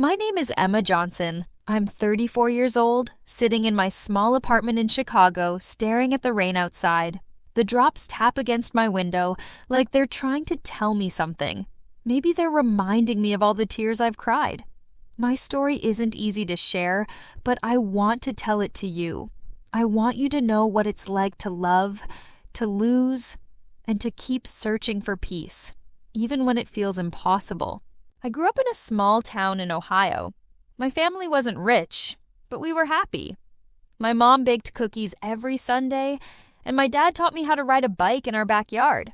My name is Emma Johnson. I'm 34 years old, sitting in my small apartment in Chicago, staring at the rain outside. The drops tap against my window like they're trying to tell me something. Maybe they're reminding me of all the tears I've cried. My story isn't easy to share, but I want to tell it to you. I want you to know what it's like to love, to lose, and to keep searching for peace, even when it feels impossible. I grew up in a small town in Ohio. My family wasn't rich, but we were happy. My mom baked cookies every Sunday, and my dad taught me how to ride a bike in our backyard.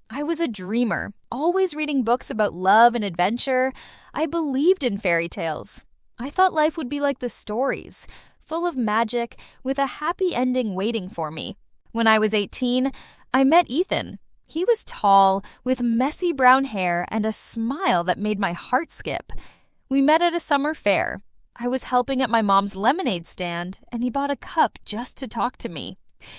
I was a dreamer, always reading books about love and adventure. I believed in fairy tales. I thought life would be like the stories, full of magic, with a happy ending waiting for me. When I was 18, I met Ethan. He was tall, with messy brown hair and a smile that made my heart skip. We met at a summer fair. I was helping at my mom's lemonade stand, and he bought a cup just to talk to me.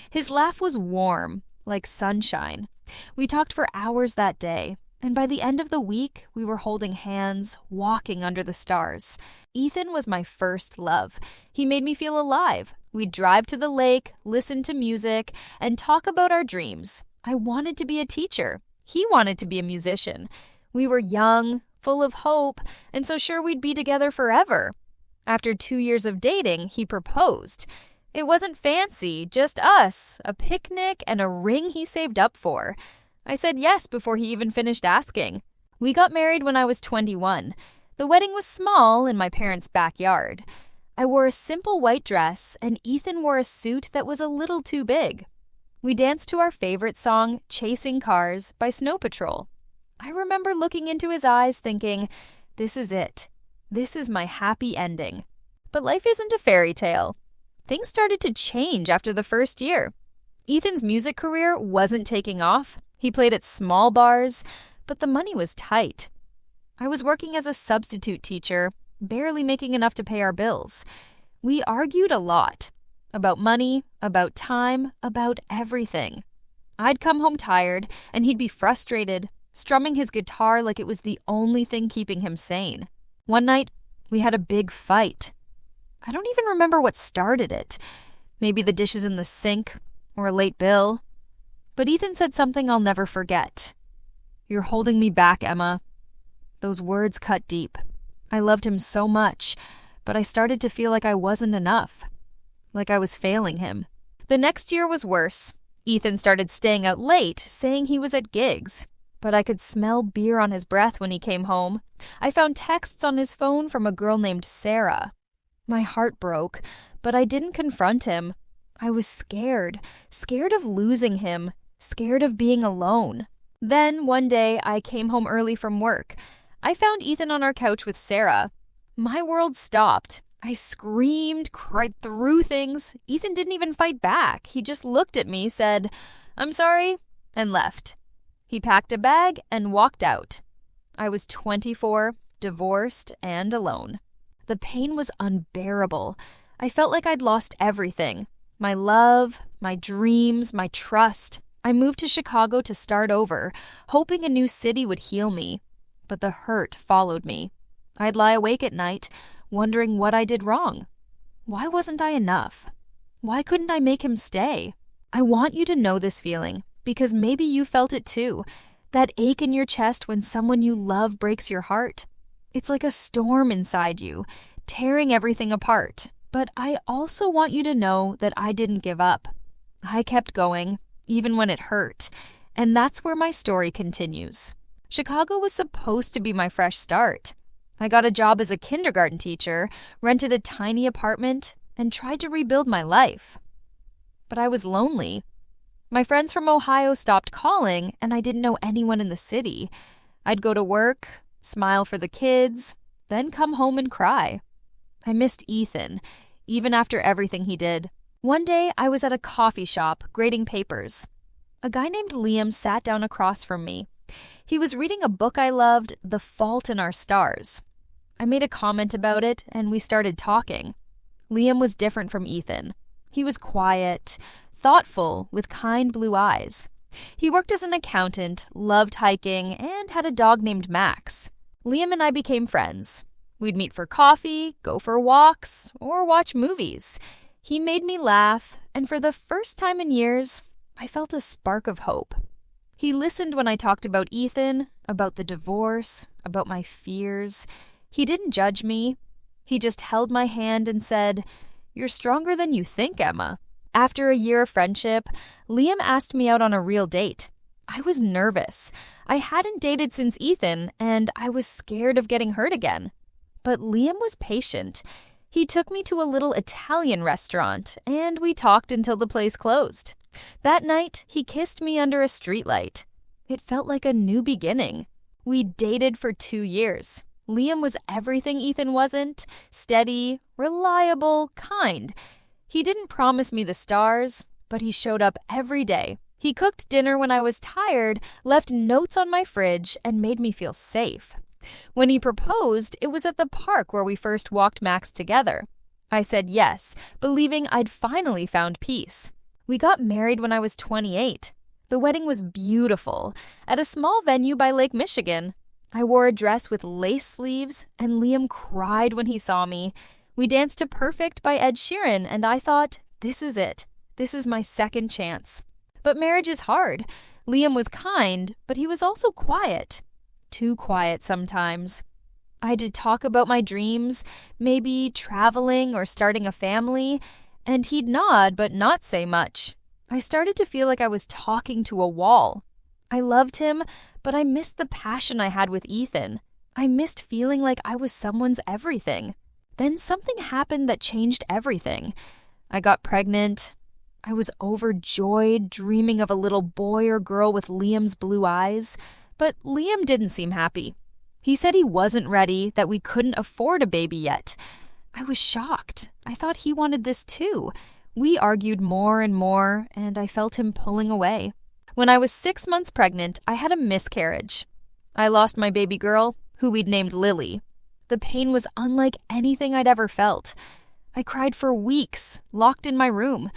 His laugh was warm, like sunshine. We talked for hours that day, and by the end of the week, we were holding hands, walking under the stars. Ethan was my first love. He made me feel alive. We'd drive to the lake, listen to music, and talk about our dreams. I wanted to be a teacher. He wanted to be a musician. We were young, full of hope, and so sure we'd be together forever. After 2 years of dating, he proposed. It wasn't fancy, just us, a picnic, and a ring he saved up for. I said yes before he even finished asking. We got married when I was 21. The wedding was small in my parents' backyard. I wore a simple white dress, and Ethan wore a suit that was a little too big. We danced to our favorite song, Chasing Cars, by Snow Patrol. I remember looking into his eyes thinking, this is it. This is my happy ending. But life isn't a fairy tale. Things started to change after the first year. Ethan's music career wasn't taking off. He played at small bars, but the money was tight. I was working as a substitute teacher, barely making enough to pay our bills. We argued a lot. About money, about time, about everything. I'd come home tired, and he'd be frustrated, strumming his guitar like it was the only thing keeping him sane. One night, we had a big fight. I don't even remember what started it. Maybe the dishes in the sink, or a late bill. But Ethan said something I'll never forget. "You're holding me back, Emma." Those words cut deep. I loved him so much, but I started to feel like I wasn't enough. Like I was failing him. The next year was worse. Ethan started staying out late, saying he was at gigs. But I could smell beer on his breath when he came home. I found texts on his phone from a girl named Sarah. My heart broke, but I didn't confront him. I was scared of losing him, scared of being alone. Then, one day, I came home early from work. I found Ethan on our couch with Sarah. My world stopped. I screamed, cried through things. Ethan didn't even fight back. He just looked at me, said, "I'm sorry," and left. He packed a bag and walked out. I was 24, divorced, and alone. The pain was unbearable. I felt like I'd lost everything. My love, my dreams, my trust. I moved to Chicago to start over, hoping a new city would heal me. But the hurt followed me. I'd lie awake at night, wondering what I did wrong. Why wasn't I enough? Why couldn't I make him stay? I want you to know this feeling, because maybe you felt it too. That ache in your chest when someone you love breaks your heart. It's like a storm inside you, tearing everything apart. But I also want you to know that I didn't give up. I kept going, even when it hurt. And that's where my story continues. Chicago was supposed to be my fresh start. I got a job as a kindergarten teacher, rented a tiny apartment, and tried to rebuild my life. But I was lonely. My friends from Ohio stopped calling, and I didn't know anyone in the city. I'd go to work, smile for the kids, then come home and cry. I missed Ethan, even after everything he did. One day, I was at a coffee shop grading papers. A guy named Liam sat down across from me. He was reading a book I loved, The Fault in Our Stars. I made a comment about it, and we started talking. Liam was different from Ethan. He was quiet, thoughtful, with kind blue eyes. He worked as an accountant, loved hiking, and had a dog named Max. Liam and I became friends. We'd meet for coffee, go for walks, or watch movies. He made me laugh, and for the first time in years, I felt a spark of hope. He listened when I talked about Ethan, about the divorce, about my fears. He didn't judge me. He just held my hand and said, "You're stronger than you think, Emma." After a year of friendship, Liam asked me out on a real date. I was nervous. I hadn't dated since Ethan, and I was scared of getting hurt again. But Liam was patient. He took me to a little Italian restaurant, and we talked until the place closed. That night, he kissed me under a streetlight. It felt like a new beginning. We dated for 2 years. Liam was everything Ethan wasn't: steady, reliable, kind. He didn't promise me the stars, but he showed up every day. He cooked dinner when I was tired, left notes on my fridge, and made me feel safe. When he proposed, it was at the park where we first walked Max together. I said yes, believing I'd finally found peace. We got married when I was 28. The wedding was beautiful, at a small venue by Lake Michigan. I wore a dress with lace sleeves, and Liam cried when he saw me. We danced to Perfect by Ed Sheeran, and I thought, this is it. This is my second chance. But marriage is hard. Liam was kind, but he was also quiet. Too quiet sometimes. I did talk about my dreams, maybe traveling or starting a family, and he'd nod but not say much. I started to feel like I was talking to a wall. I loved him, but I missed the passion I had with Ethan. I missed feeling like I was someone's everything. Then something happened that changed everything. I got pregnant. I was overjoyed, dreaming of a little boy or girl with Liam's blue eyes. But Liam didn't seem happy. He said he wasn't ready, that we couldn't afford a baby yet. I was shocked. I thought he wanted this too. We argued more and more, and I felt him pulling away. When I was 6 months pregnant, I had a miscarriage. I lost my baby girl, who we'd named Lily. The pain was unlike anything I'd ever felt. I cried for weeks, locked in my room.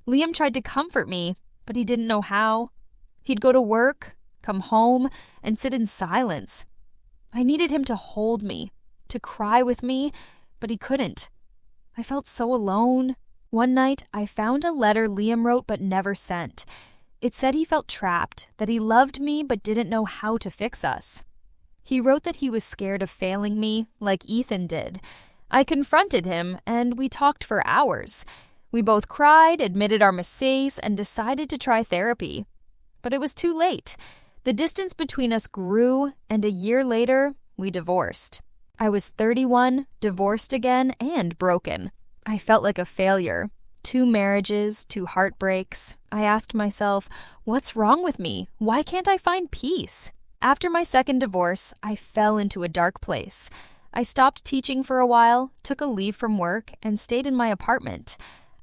Liam tried to comfort me, but he didn't know how. He'd go to work, come home, and sit in silence. I needed him to hold me, to cry with me, but he couldn't. I felt so alone. One night, I found a letter Liam wrote but never sent. It said he felt trapped, that he loved me but didn't know how to fix us. He wrote that he was scared of failing me, like Ethan did. I confronted him, and we talked for hours. We both cried, admitted our mistakes, and decided to try therapy. But it was too late. The distance between us grew, and a year later, we divorced. I was 31, divorced again, and broken. I felt like a failure. 2 marriages, 2 heartbreaks. I asked myself, what's wrong with me? Why can't I find peace? After my second divorce, I fell into a dark place. I stopped teaching for a while, took a leave from work, and stayed in my apartment.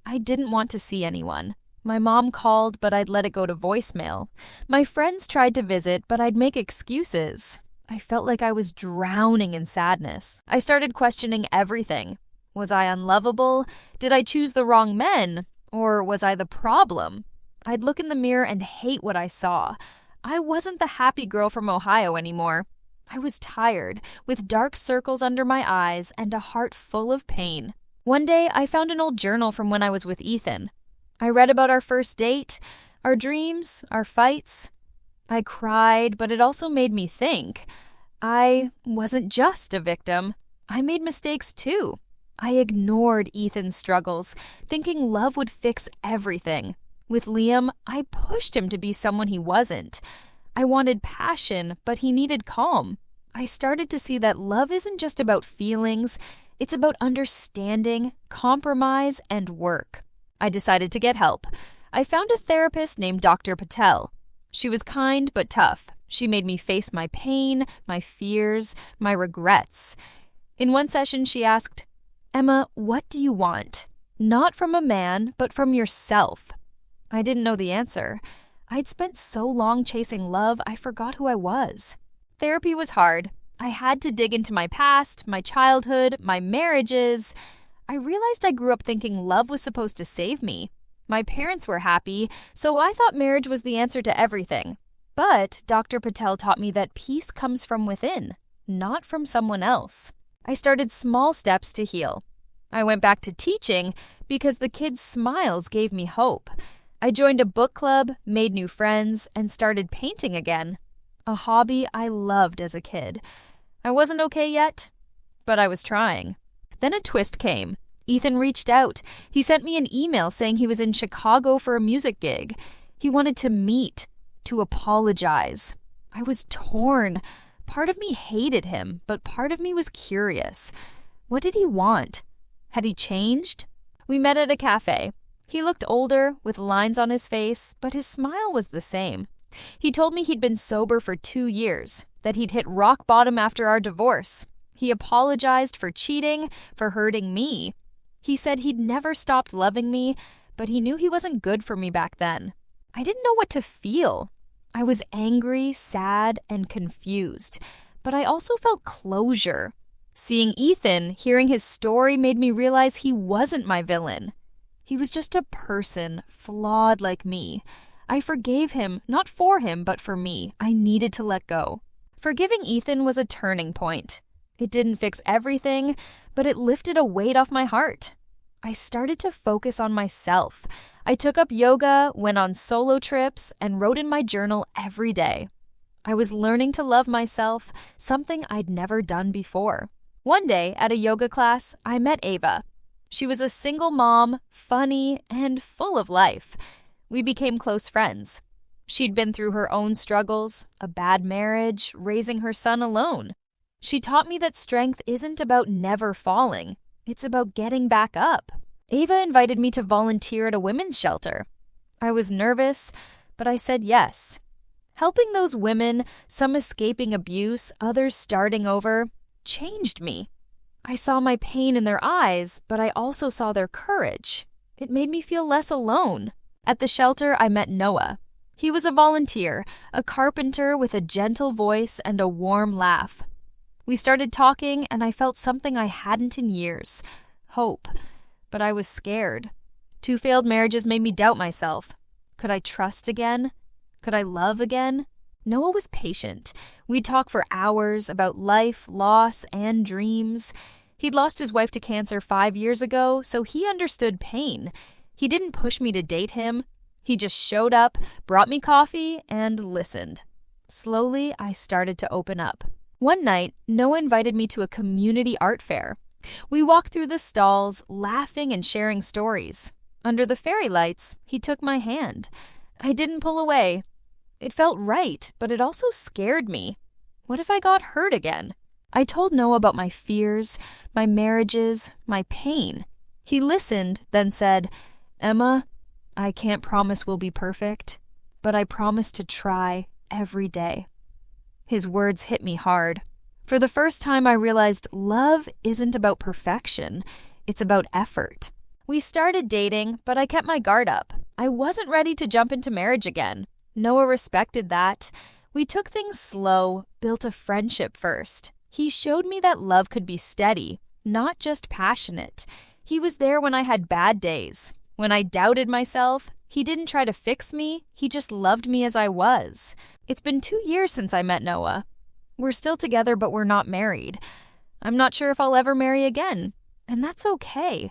I didn't want to see anyone. My mom called, but I'd let it go to voicemail. My friends tried to visit, but I'd make excuses. I felt like I was drowning in sadness. I started questioning everything. Was I unlovable? Did I choose the wrong men? Or was I the problem? I'd look in the mirror and hate what I saw. I wasn't the happy girl from Ohio anymore. I was tired, with dark circles under my eyes and a heart full of pain. One day, I found an old journal from when I was with Ethan. I read about our first date, our dreams, our fights. I cried, but it also made me think. I wasn't just a victim. I made mistakes too. I ignored Ethan's struggles, thinking love would fix everything. With Liam, I pushed him to be someone he wasn't. I wanted passion, but he needed calm. I started to see that love isn't just about feelings. It's about understanding, compromise, and work. I decided to get help. I found a therapist named Dr. Patel. She was kind but tough. She made me face my pain, my fears, my regrets. In one session, she asked, "Emma, what do you want? Not from a man, but from yourself." I didn't know the answer. I'd spent so long chasing love, I forgot who I was. Therapy was hard. I had to dig into my past, my childhood, my marriages. I realized I grew up thinking love was supposed to save me. My parents were happy, so I thought marriage was the answer to everything. But Dr. Patel taught me that peace comes from within, not from someone else. I started small steps to heal. I went back to teaching because the kids' smiles gave me hope. I joined a book club, made new friends, and started painting again. A hobby I loved as a kid. I wasn't okay yet, but I was trying. Then a twist came. Ethan reached out. He sent me an email saying he was in Chicago for a music gig. He wanted to meet, to apologize. I was torn. Part of me hated him, but part of me was curious. What did he want? Had he changed? We met at a cafe. He looked older, with lines on his face, but his smile was the same. He told me he'd been sober for 2 years, that he'd hit rock bottom after our divorce. He apologized for cheating, for hurting me. He said he'd never stopped loving me, but he knew he wasn't good for me back then. I didn't know what to feel. I was angry, sad, and confused, but I also felt closure. Seeing Ethan, hearing his story made me realize he wasn't my villain. He was just a person, flawed like me. I forgave him, not for him, but for me. I needed to let go. Forgiving Ethan was a turning point. It didn't fix everything, but it lifted a weight off my heart. I started to focus on myself. I took up yoga, went on solo trips, and wrote in my journal every day. I was learning to love myself, something I'd never done before. One day, at a yoga class, I met Ava. She was a single mom, funny, and full of life. We became close friends. She'd been through her own struggles, a bad marriage, raising her son alone. She taught me that strength isn't about never falling. It's about getting back up. Ava invited me to volunteer at a women's shelter. I was nervous, but I said yes. Helping those women, some escaping abuse, others starting over, changed me. I saw my pain in their eyes, but I also saw their courage. It made me feel less alone. At the shelter, I met Noah. He was a volunteer, a carpenter with a gentle voice and a warm laugh. We started talking, and I felt something I hadn't in years, hope. But I was scared. 2 failed marriages made me doubt myself. Could I trust again? Could I love again? Noah was patient. We'd talk for hours about life, loss, and dreams. He'd lost his wife to cancer 5 years ago, so he understood pain. He didn't push me to date him. He just showed up, brought me coffee, and listened. Slowly, I started to open up. One night, Noah invited me to a community art fair. We walked through the stalls, laughing and sharing stories. Under the fairy lights, he took my hand. I didn't pull away. It felt right, but it also scared me. What if I got hurt again? I told Noah about my fears, my marriages, my pain. He listened, then said, "Emma, I can't promise we'll be perfect, but I promise to try every day." His words hit me hard. For the first time, I realized love isn't about perfection. It's about effort. We started dating, but I kept my guard up. I wasn't ready to jump into marriage again. Noah respected that. We took things slow, built a friendship first. He showed me that love could be steady, not just passionate. He was there when I had bad days. When I doubted myself, he didn't try to fix me. He just loved me as I was. It's been 2 years since I met Noah. We're still together, but we're not married. I'm not sure if I'll ever marry again, and that's okay.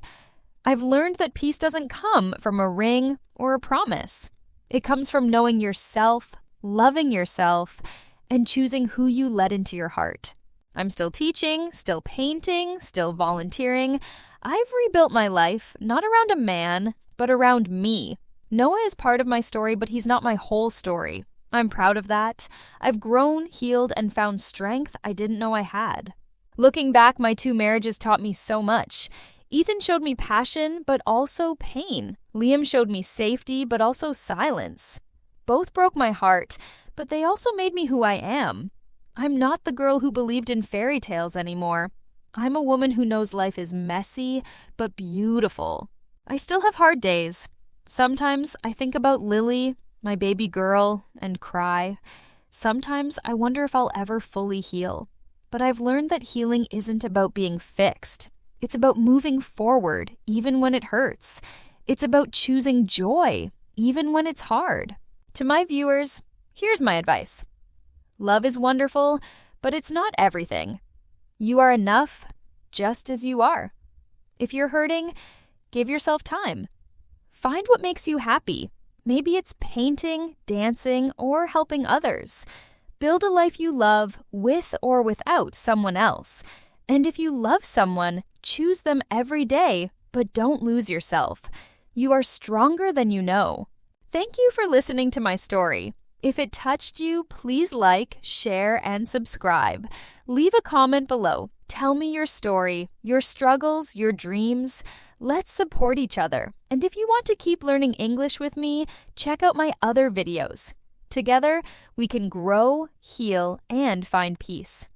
I've learned that peace doesn't come from a ring or a promise. It comes from knowing yourself, loving yourself, and choosing who you let into your heart. I'm still teaching, still painting, still volunteering. I've rebuilt my life, not around a man, but around me. Noah is part of my story, but he's not my whole story. I'm proud of that. I've grown, healed, and found strength I didn't know I had. Looking back, my 2 marriages taught me so much. Ethan showed me passion, but also pain. Liam showed me safety, but also silence. Both broke my heart, but they also made me who I am. I'm not the girl who believed in fairy tales anymore. I'm a woman who knows life is messy, but beautiful. I still have hard days. Sometimes I think about Lily, my baby girl, and cry. Sometimes I wonder if I'll ever fully heal. But I've learned that healing isn't about being fixed. It's about moving forward, even when it hurts. It's about choosing joy, even when it's hard. To my viewers, here's my advice. Love is wonderful, but it's not everything. You are enough, just as you are. If you're hurting, give yourself time. Find what makes you happy. Maybe it's painting, dancing, or helping others. Build a life you love with or without someone else. And if you love someone, choose them every day, but don't lose yourself. You are stronger than you know. Thank you for listening to my story. If it touched you, please like, share, and subscribe. Leave a comment below. Tell me your story, your struggles, your dreams. Let's support each other. And if you want to keep learning English with me, check out my other videos. Together, we can grow, heal, and find peace.